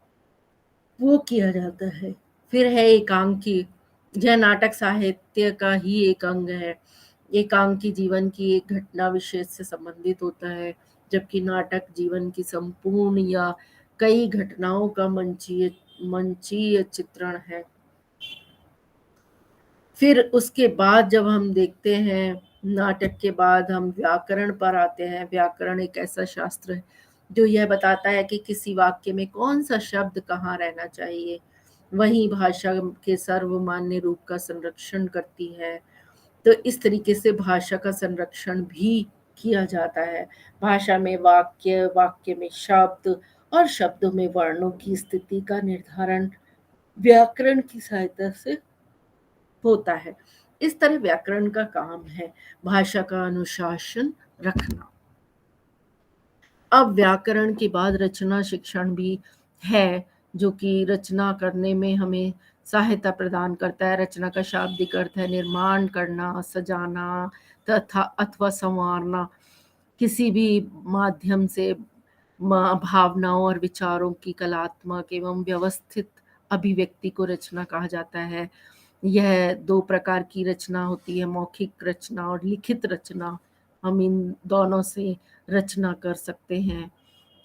वो किया जाता है। फिर है एकांकी, यह नाटक साहित्य का ही एक अंग है। एकांकी जीवन की एक घटना विशेष से संबंधित होता है, जबकि नाटक जीवन की संपूर्ण या कई घटनाओं का मंचीय चित्रण है। फिर उसके बाद जब हम देखते हैं नाटक के बाद हम व्याकरण पर आते हैं। व्याकरण एक ऐसा शास्त्र है जो यह बताता है कि किसी वाक्य में कौन सा शब्द कहाँ रहना चाहिए। वही भाषा के सर्वमान्य रूप का संरक्षण करती है। तो इस तरीके से भाषा का संरक्षण भी किया जाता है। भाषा में वाक्य, वाक्य में शब्द और शब्दों में वर्णों की स्थिति का निर्धारण व्याकरण की सहायता से होता है। इस तरह व्याकरण का काम है भाषा का अनुशासन रखना। अब व्याकरण के बाद रचना शिक्षण भी है, जो कि रचना करने में हमें सहायता प्रदान करता है। रचना का शाब्दिक अर्थ है निर्माण करना, सजाना तथा अथवा संवारना। किसी भी माध्यम से भावनाओं और विचारों की कलात्मक एवं व्यवस्थित अभिव्यक्ति को रचना कहा जाता है। यह 2 प्रकार की रचना होती है, मौखिक रचना और लिखित रचना। हम इन दोनों से रचना कर सकते हैं।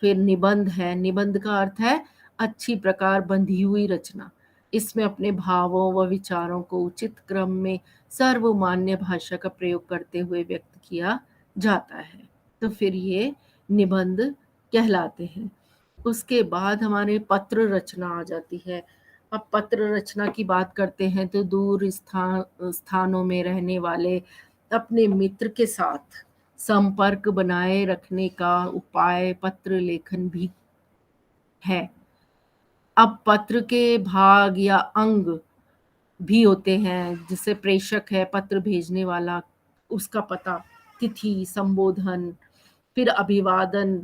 फिर निबंध है, निबंध का अर्थ है अच्छी प्रकार बंधी हुई रचना। इसमें अपने भावों व विचारों को उचित क्रम में सर्वमान्य भाषा का प्रयोग करते हुए व्यक्त किया जाता है। तो फिर ये निबंध कहलाते हैं। उसके बाद हमारे पत्र रचना आ जाती है। अब पत्र रचना की बात करते हैं तो दूर स्थानों में रहने वाले अपने मित्र के साथ संपर्क बनाए रखने का उपाय पत्र लेखन भी है। अब पत्र के भाग या अंग भी होते हैं, जिसे प्रेषक है, पत्र भेजने वाला, उसका पता, तिथि, संबोधन, फिर अभिवादन,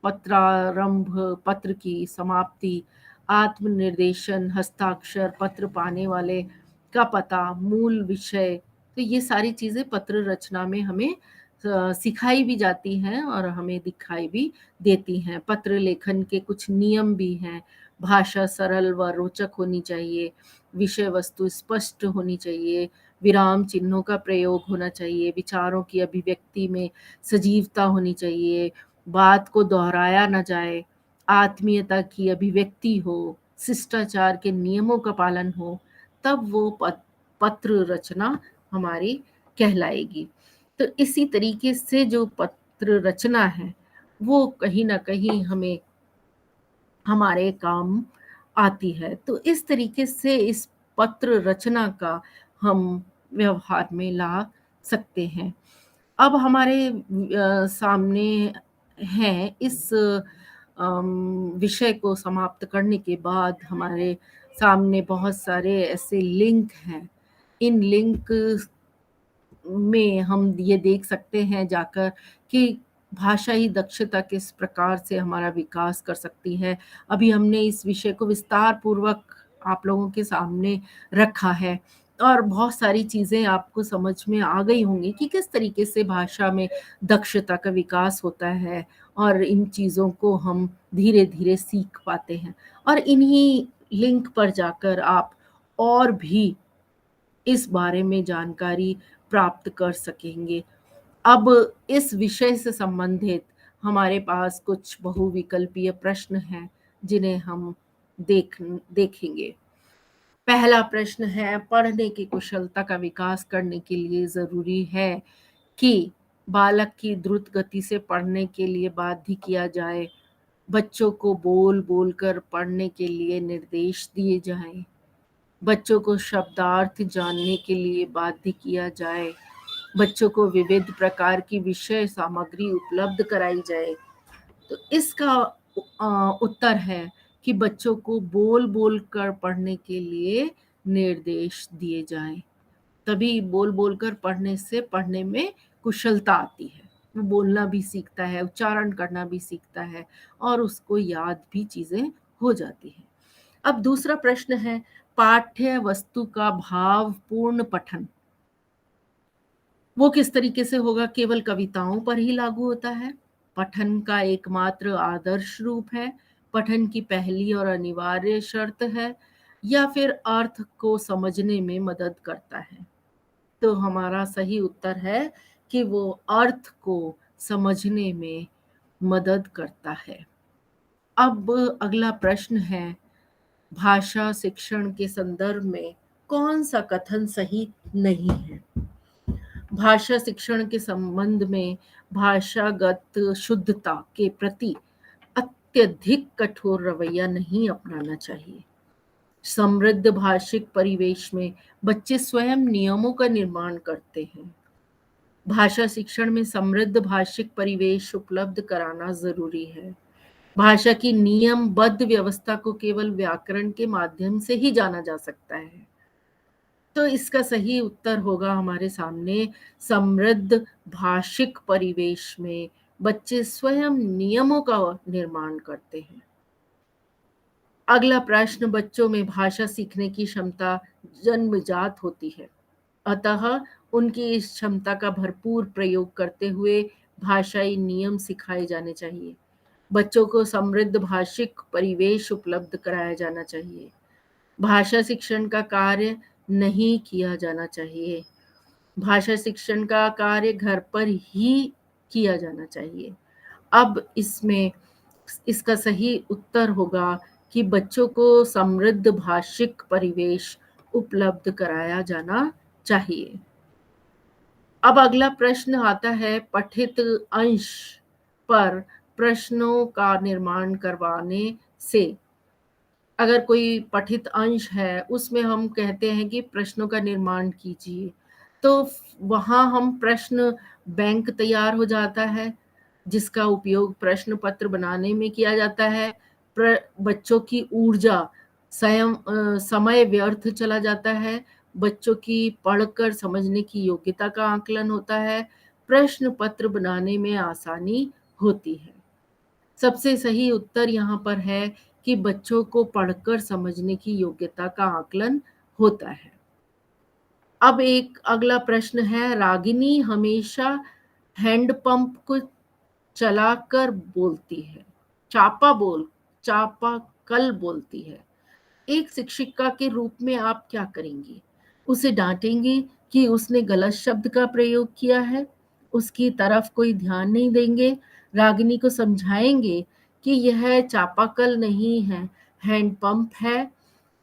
पत्रारंभ, पत्र की समाप्ति, आत्मनिर्देशन, हस्ताक्षर, पत्र पाने वाले का पता, मूल विषय, तो ये सारी चीज़ें पत्र रचना में हमें सिखाई भी जाती हैं और हमें दिखाई भी देती हैं। पत्र लेखन के कुछ नियम भी हैं। भाषा सरल व रोचक होनी चाहिए, विषय वस्तु स्पष्ट होनी चाहिए, विराम चिन्हों का प्रयोग होना चाहिए, विचारों की अभिव्यक्ति में सजीवता होनी चाहिए, बात को दोहराया ना जाए, आत्मीयता की अभिव्यक्ति हो, शिष्टाचार के नियमों का पालन हो, तब वो पत्र रचना हमारी कहलाएगी। तो इसी तरीके से जो पत्र रचना है, वो कहीं न कहीं हमें हमारे काम आती है। तो इस तरीके से इस पत्र रचना का हम व्यवहार में ला सकते हैं। अब हमारे सामने हैं इस विषय को समाप्त करने के बाद हमारे सामने बहुत सारे ऐसे लिंक हैं। इन लिंक में हम ये देख सकते हैं जाकर कि भाषाई दक्षता किस प्रकार से हमारा विकास कर सकती है। अभी हमने इस विषय को विस्तार पूर्वक आप लोगों के सामने रखा है और बहुत सारी चीज़ें आपको समझ में आ गई होंगी कि किस तरीके से भाषा में दक्षता का विकास होता है और इन चीज़ों को हम धीरे-धीरे सीख पाते हैं। और इन्हीं लिंक पर जाकर आप और भी इस बारे में जानकारी प्राप्त कर सकेंगे। अब इस विषय से संबंधित हमारे पास कुछ बहुविकल्पीय प्रश्न हैं, जिन्हें हम देखेंगे। पहला प्रश्न है, पढ़ने की कुशलता का विकास करने के लिए ज़रूरी है कि बालक की द्रुत गति से पढ़ने के लिए बाध्य किया जाए, बच्चों को बोल-बोल कर पढ़ने के लिए निर्देश दिए जाएँ, बच्चों को शब्दार्थ जानने के लिए बाध्य किया जाए, बच्चों को विविध प्रकार की विषय सामग्री उपलब्ध कराई जाए। तो इसका उत्तर है कि बच्चों को बोल-बोल कर पढ़ने के लिए निर्देश दिए जाएँ। तभी बोल-बोल कर पढ़ने से पढ़ने में कुशलता आती है। वो बोलना भी सीखता है, उच्चारण करना भी सीखता है और उसको याद भी चीज़ें हो जाती हैं। अब दूसरा प्रश्न है, पाठ्य वस्तु का भावपूर्ण पठन। वो किस तरीके से होगा? केवल कविताओं पर ही लागू होता है? पठन का एकमात्र आदर्श रूप है? पठन की पहली और अनिवार्य शर्त है? या फिर अर्थ को समझने में मदद करता है? तो हमारा सही उत्तर है कि वो अर्थ को समझने में मदद करता है। अब अगला प्रश्न है, भाषा शिक्षण के संदर्भ में कौन-सा कथन सही नहीं है? भाषा शिक्षण के संबंध में भाषागत शुद्धता के प्रति अत्यधिक कठोर रवैया नहीं अपनाना चाहिए। समृद्ध भाषिक परिवेश में बच्चे स्वयं नियमों का निर्माण करते हैं। भाषा शिक्षण में समृद्ध भाषिक परिवेश उपलब्ध कराना ज़रूरी है। भाषा की नियमबद्ध व्यवस्था को केवल व्याकरण के माध्यम से ही जाना जा सकता है। तो इसका सही उत्तर होगा हमारे सामने, समृद्ध भाषिक परिवेश में बच्चे स्वयं नियमों का निर्माण करते हैं। अगला प्रश्न, बच्चों में भाषा सीखने की क्षमता जन्मजात होती है, अतः उनकी इस क्षमता का भरपूर प्रयोग करते हुए भाषाई नियम सिखाए जाने चाहिए। बच्चों को समृद्ध भाषिक परिवेश उपलब्ध कराया जाना चाहिए। भाषा शिक्षण का कार्य नहीं किया जाना चाहिए। भाषा शिक्षण का कार्य घर पर ही किया जाना चाहिए। अब इसमें इसका सही उत्तर होगा कि बच्चों को समृद्ध भाषिक परिवेश उपलब्ध कराया जाना चाहिए। अब अगला प्रश्न आता है, पठित अंश पर प्रश्नों का निर्माण करवाने से। अगर कोई पठित अंश है, उसमें हम कहते हैं कि प्रश्नों का निर्माण कीजिए, तो वहाँ हम प्रश्न बैंक तैयार हो जाता है, जिसका उपयोग प्रश्न पत्र बनाने में किया जाता है। बच्चों की ऊर्जा, समय व्यर्थ चला जाता है, बच्चों की पढ़कर समझने की योग्यता का आकलन होता है, प्रश्न पत्र बनाने में आसानी होती है। सबसे सही उत्तर यहाँ पर है कि बच्चों को पढ़कर समझने की योग्यता का आकलन होता है। अब एक अगला प्रश्न है, रागिनी हमेशा हैंडपंप को चलाकर बोलती है, चापाकल बोलती है। एक शिक्षिका के रूप में आप क्या करेंगी? उसे डांटेंगे कि उसने गलत शब्द का प्रयोग किया है, उसकी तरफ कोई ध्यान नहीं देंगे, रागिनी को समझाएंगे कि यह चापाकल नहीं है, हैंडपंप है,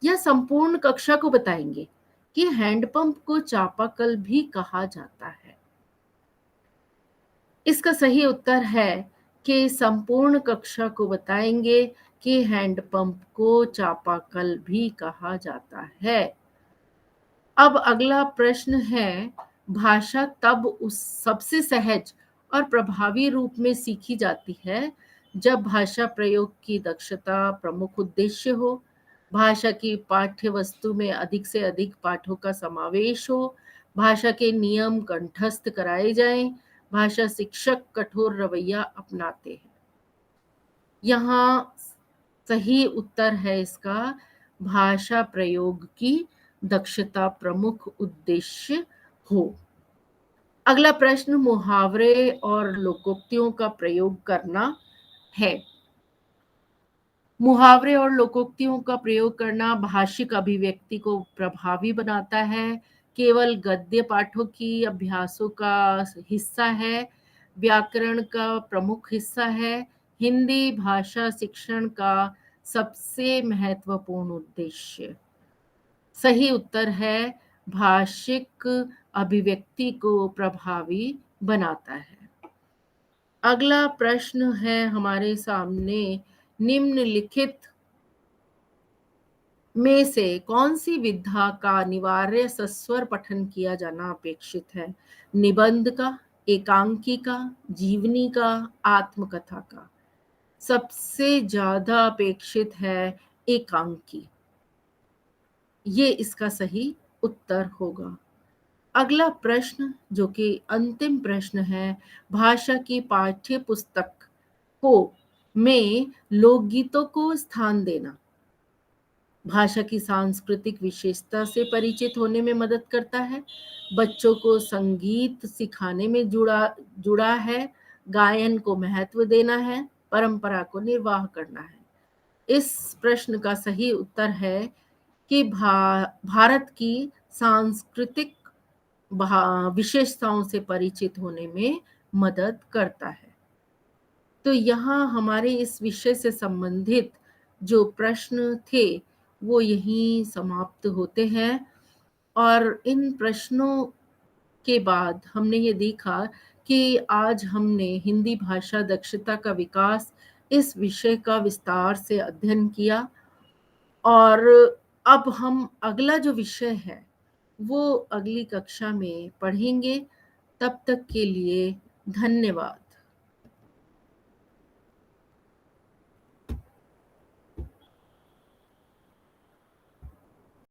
या संपूर्ण कक्षा को बताएंगे कि हैंडपंप को चापाकल भी कहा जाता है? इसका सही उत्तर है कि संपूर्ण कक्षा को बताएंगे कि हैंडपंप को चापाकल भी कहा जाता है। अब अगला प्रश्न है, भाषा तब उस सबसे सहज और प्रभावी रूप में सीखी जाती है जब भाषा प्रयोग की दक्षता प्रमुख उद्देश्य हो, भाषा की पाठ्य वस्तु में अधिक से अधिक पाठों का समावेश हो, भाषा के नियम कंठस्थ कराए जाएं, भाषा शिक्षक कठोर रवैया अपनाते हैं। यहाँ सही उत्तर है इसका, भाषा प्रयोग की दक्षता प्रमुख उद्देश्य हो। अगला प्रश्न मुहावरे और लोकोक्तियों का प्रयोग करना है। मुहावरे और लोकोक्तियों का प्रयोग करना भाषिक अभिव्यक्ति को प्रभावी बनाता है, केवल गद्य पाठों की अभ्यासों का हिस्सा है, व्याकरण का प्रमुख हिस्सा है, हिंदी भाषा शिक्षण का सबसे महत्वपूर्ण उद्देश्य। सही उत्तर है, भाषिक अभिव्यक्ति को प्रभावी बनाता है। अगला प्रश्न है हमारे सामने, निम्नलिखित में से कौन सी विधा का अनिवार्य सस्वर पठन किया जाना अपेक्षित है? निबंध का, एकांकी का, जीवनी का, आत्मकथा का? सबसे ज्यादा अपेक्षित है एकांकी। ये इसका सही उत्तर होगा। अगला प्रश्न जो कि अंतिम प्रश्न है, भाषा की पाठ्य पुस्तक को में लोकगीतों को स्थान देना भाषा की सांस्कृतिक विशेषता से परिचित होने में मदद करता है, बच्चों को संगीत सिखाने में जुड़ा है, गायन को महत्व देना है, परंपरा को निर्वाह करना है। इस प्रश्न का सही उत्तर है कि भारत की सांस्कृतिक विशेषताओं से परिचित होने में मदद करता है। तो यहाँ हमारे इस विषय से संबंधित जो प्रश्न थे वो यहीं समाप्त होते हैं, और इन प्रश्नों के बाद हमने ये देखा कि आज हमने हिंदी भाषा दक्षता का विकास इस विषय का विस्तार से अध्ययन किया, और अब हम अगला जो विषय है वो अगली कक्षा में पढ़ेंगे। तब तक के लिए धन्यवाद।